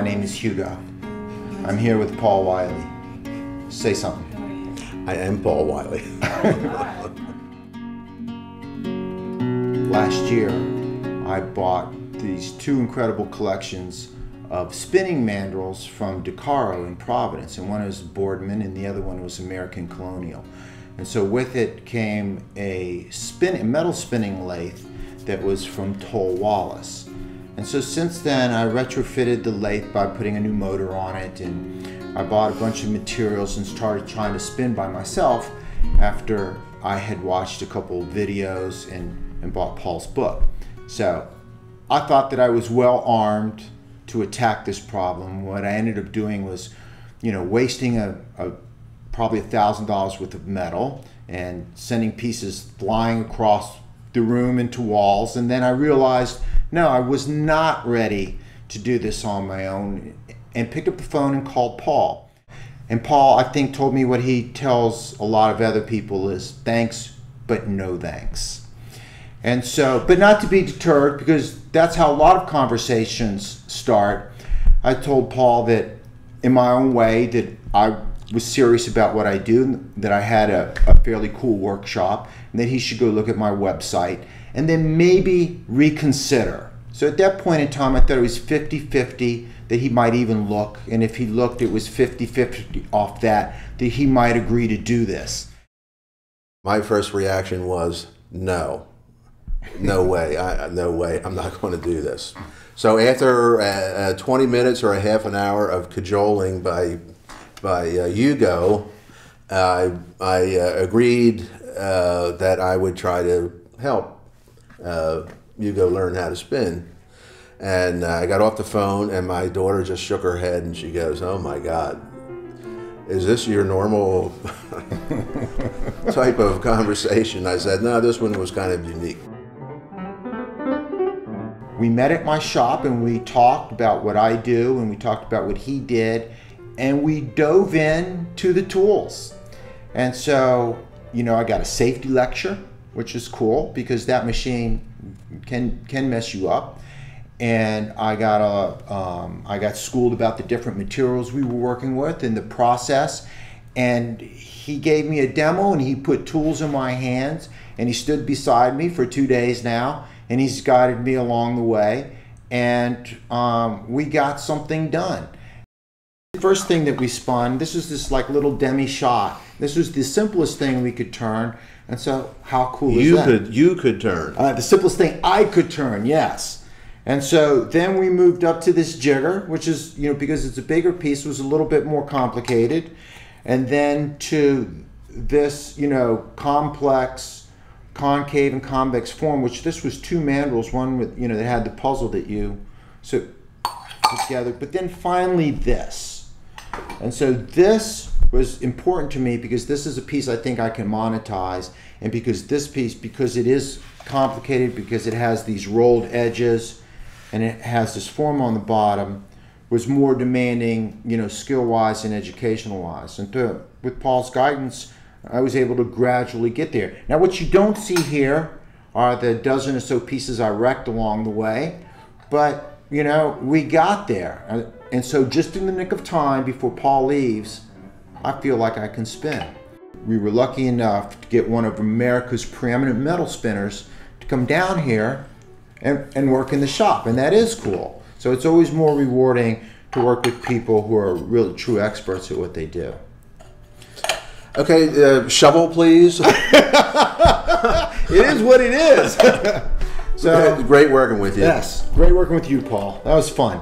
name is Hugo. I'm here with Paul Wiley. Say something. I am Paul Wiley. Last year, I bought these two incredible collections of spinning mandrels from DeCaro in Providence, and one was Boardman and the other one was American Colonial. And so with it came a metal spinning lathe that was from Toll Wallace. And so since then, I retrofitted the lathe by putting a new motor on it, and I bought a bunch of materials and started trying to spin by myself after I had watched a couple of videos and bought Paul's book. So I thought that I was well armed to attack this problem. What I ended up doing was, wasting probably $1,000 worth of metal and sending pieces flying across the room into walls. And then I realized, no, I was not ready to do this on my own, and picked up the phone and called Paul. And Paul, I think, told me what he tells a lot of other people is thanks, but no thanks. And so, but not to be deterred, because that's how a lot of conversations start. I told Paul that in my own way that I was serious about what I do, that I had a fairly cool workshop, and that he should go look at my website and then maybe reconsider. So at that point in time, I thought it was 50-50 that he might even look, and if he looked, it was 50-50 off that he might agree to do this. My first reaction was no. No way, no way, I'm not going to do this. So after 20 minutes or a half an hour of cajoling by Hugo, I agreed that I would try to help Hugo learn how to spin. And I got off the phone and my daughter just shook her head and she goes, "Oh my God, is this your normal type of conversation?" I said, "No, this one was kind of unique." We met at my shop and we talked about what I do and we talked about what he did, and we dove in to the tools. And so, I got a safety lecture, which is cool because that machine can mess you up. And I got schooled about the different materials we were working with in the process. And he gave me a demo and he put tools in my hands, and he stood beside me for 2 days now, and he's guided me along the way, and we got something done. The first thing that we spun, this was this like little demi shot. This was the simplest thing we could turn, and so how cool is that? You could turn. The simplest thing I could turn, yes. And so then we moved up to this jigger, which is, because it's a bigger piece, was a little bit more complicated. And then to this, complex concave and convex form, which this was two mandrels, one with, that had the puzzle that you so together. But then finally this. And so this was important to me because this is a piece I think I can monetize, and because this piece, because it is complicated, because it has these rolled edges and it has this form on the bottom, was more demanding, skill-wise and educational-wise. And with Paul's guidance, I was able to gradually get there. Now, what you don't see here are the dozen or so pieces I wrecked along the way, but, we got there. And so just in the nick of time before Paul leaves, I feel like I can spin. We were lucky enough to get one of America's preeminent metal spinners to come down here and work in the shop, and that is cool. So it's always more rewarding to work with people who are really true experts at what they do. Okay, shovel, please. It is what it is. So great working with you. Yes, great working with you, Paul. That was fun.